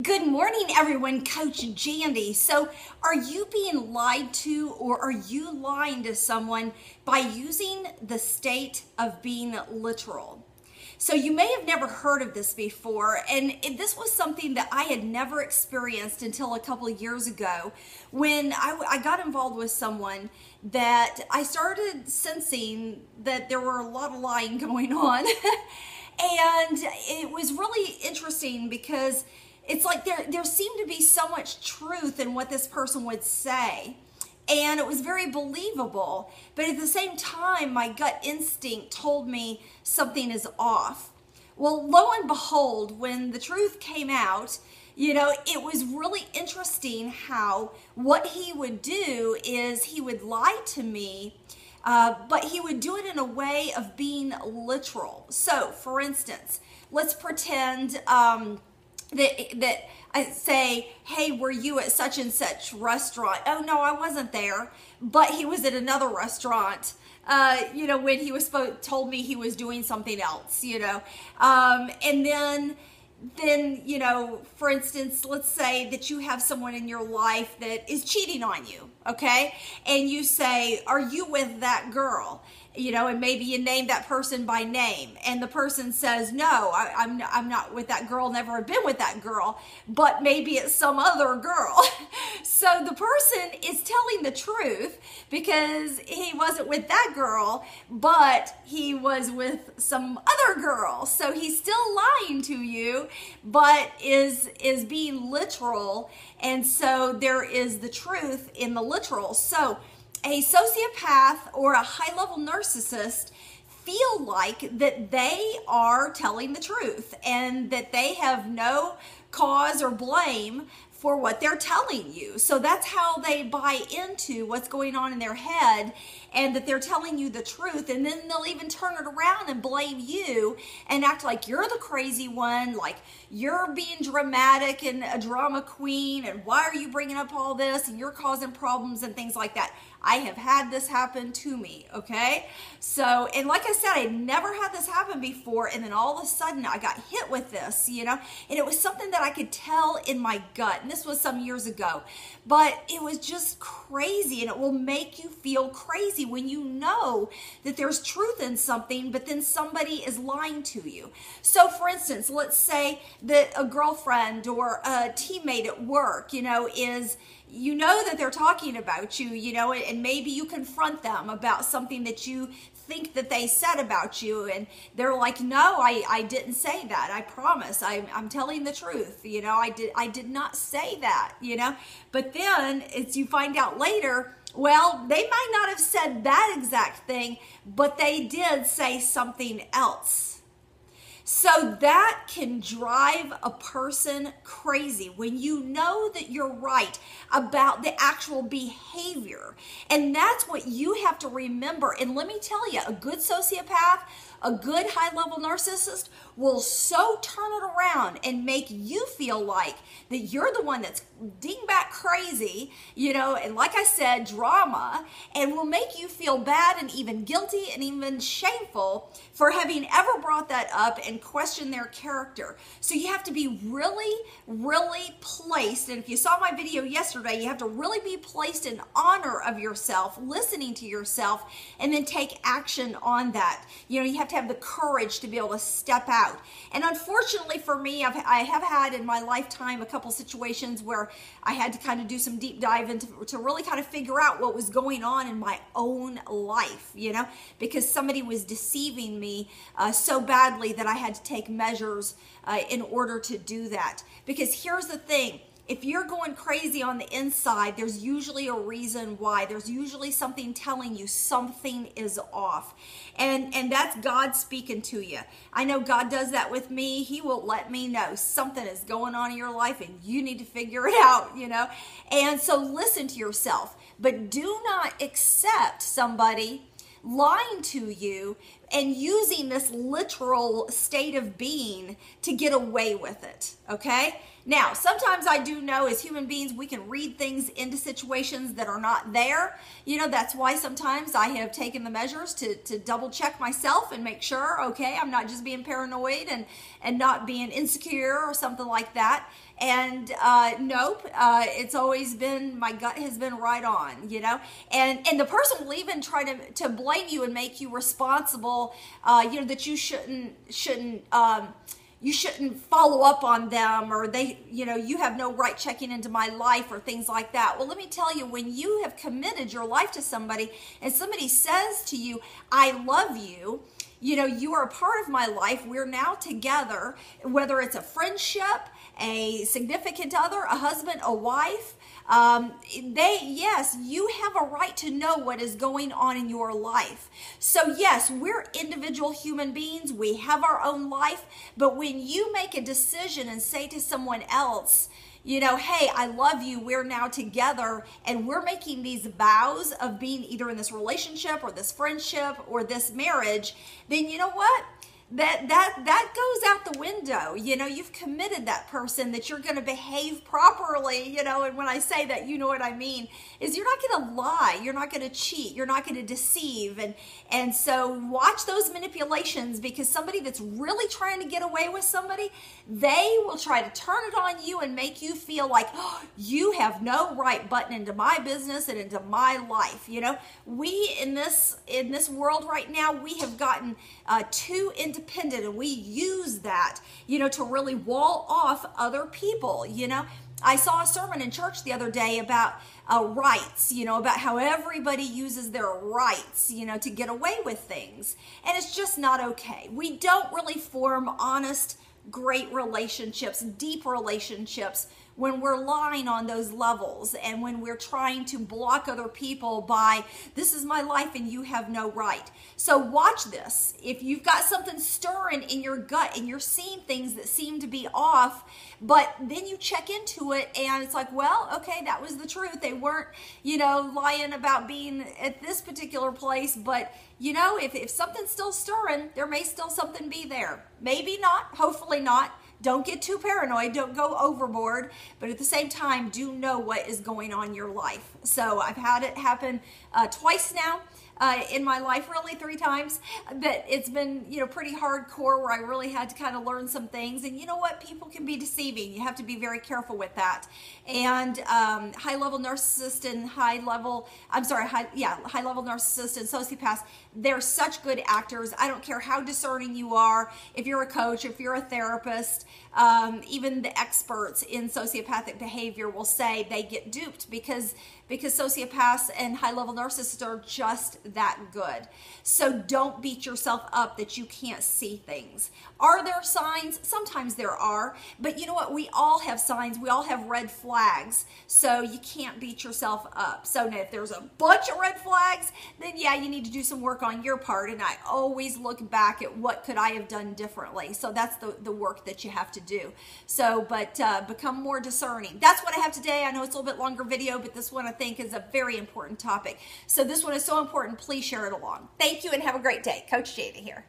Good morning, everyone. Coach Jandy. So, are you being lied to, or are you lying to someone by using the state of being literal? So you may have never heard of this before, and this was something that I had never experienced until a couple of years ago when I got involved with someone that I started sensing that there were a lot of lying going on. And it was really interesting because it's like there seemed to be so much truth in what this person would say. And it was very believable. But at the same time, my gut instinct told me something is off. Well, lo and behold, when the truth came out, it was really interesting how what he would do is he would lie to me, but he would do it in a way of being literal. So, for instance, let's pretend that I say, hey, were you at such and such restaurant? Oh, no, I wasn't there, but he was at another restaurant, when he was told me he was doing something else, and then, for instance, let's say that you have someone in your life that is cheating on you, okay? And you say, are you with that girl? And maybe you name that person by name, and the person says, no, I'm not with that girl, never have been with that girl, but maybe it's some other girl. So the person is telling the truth because he wasn't with that girl, but he was with some other girl. So he's still lying to you, but is being literal. And so there is the truth in the literal. So a sociopath or a high-level narcissist feel like that they are telling the truth and that they have no cause or blame for what they're telling you. So that's how they buy into what's going on in their head, and that they're telling you the truth, and then they'll even turn it around and blame you and act like you're the crazy one, like you're being dramatic and a drama queen, and why are you bringing up all this, and you're causing problems and things like that. I have had this happen to me, okay? So, and like I said, I never had this happen before, and then all of a sudden I got hit with this, and it was something that I could tell in my gut, and this was some years ago, but it was just crazy, and it will make you feel crazy when you know that there's truth in something, but then somebody is lying to you. So, for instance, let's say that a girlfriend or a teammate at work, is that they're talking about you, and maybe you confront them about something that you think that they said about you, and they're like, no, I didn't say that. I promise. I'm telling the truth. I did not say that, But then as you find out later, well, they might not have said that exact thing, but they did say something else. So that can drive a person crazy when you know that you're right about the actual behavior. And that's what you have to remember. And let me tell you, a good sociopath, a good high-level narcissist will so turn it around and make you feel like that you're the one that's dingbat crazy, and like I said, drama, and will make you feel bad and even guilty and even shameful for having ever brought that up and questioned their character. So you have to be really, really placed, and if you saw my video yesterday, you have to really be placed in honor of yourself, listening to yourself, and then take action on that. You have to have the courage to be able to step out. And unfortunately for me, I have had in my lifetime a couple situations where I had to kind of do some deep dive into to really kind of figure out what was going on in my own life, because somebody was deceiving me so badly that I had to take measures in order to do that. Because here's the thing. If you're going crazy on the inside, there's usually a reason why. There's usually something telling you something is off. And that's God speaking to you. I know God does that with me. He will let me know something is going on in your life and you need to figure it out, And so listen to yourself. But do not accept somebody lying to you and using this literal state of being to get away with it, okay? Now, sometimes I do know as human beings, we can read things into situations that are not there. You know, that's why sometimes I have taken the measures to double check myself and make sure, okay, I'm not just being paranoid and not being insecure or something like that. And nope, it's always been, my gut has been right on, you know. And the person will even try to blame you and make you responsible, you know, that you shouldn't follow up on them, or they, you know, you have no right checking into my life or things like that. Well, let me tell you, when you have committed your life to somebody and somebody says to you, I love you, you know, you are a part of my life, we're now together, whether it's a friendship, a significant other, a husband, a wife, yes, you have a right to know what is going on in your life. So yes, we're individual human beings. We have our own life. But when you make a decision and say to someone else, you know, hey, I love you, we're now together, and we're making these vows of being either in this relationship or this friendship or this marriage, then you know what? That goes out the window. You know, you've committed that person that you're going to behave properly, you know, and when I say that, you know what I mean, is you're not going to lie, you're not going to cheat, you're not going to deceive, and so watch those manipulations, because somebody that's really trying to get away with somebody, they will try to turn it on you and make you feel like, oh, you have no right butting into my business and into my life. You know, we in this world right now, we have gotten too independent, and we use that, you know, to really wall off other people. You know, I saw a sermon in church the other day about rights, you know, about how everybody uses their rights, you know, to get away with things. And it's just not okay. We don't really form honest, great relationships, deep relationships, when we're lying on those levels, and when we're trying to block other people by, this is my life and you have no right. So watch this. If you've got something stirring in your gut and you're seeing things that seem to be off, but then you check into it and it's like, well, okay, that was the truth. They weren't, you know, lying about being at this particular place, but you know, if something's still stirring, there may still something be there. Maybe not, hopefully not. Don't get too paranoid, don't go overboard, but at the same time, do know what is going on in your life. So I've had it happen twice now in my life, really 3 times, that it's been, you know, pretty hardcore, where I really had to kind of learn some things. And you know what? People can be deceiving. You have to be very careful with that. And high-level narcissists and high-level narcissists and sociopaths, they're such good actors. I don't care how discerning you are, if you're a coach, if you're a therapist, even the experts in sociopathic behavior will say they get duped because sociopaths and high-level narcissists are just that good. So don't beat yourself up that you can't see things. Are there signs? Sometimes there are, but you know what? We all have signs. We all have red flags, so you can't beat yourself up. So now if there's a bunch of red flags, then yeah, you need to do some work on your part, and I always look back at what could I have done differently. So that's the work that you have to do. So, but become more discerning. That's what I have today. I know it's a little bit longer video, but this one I think is a very important topic. So this one is so important. Please share it along. Thank you and have a great day. Coach Jandy here.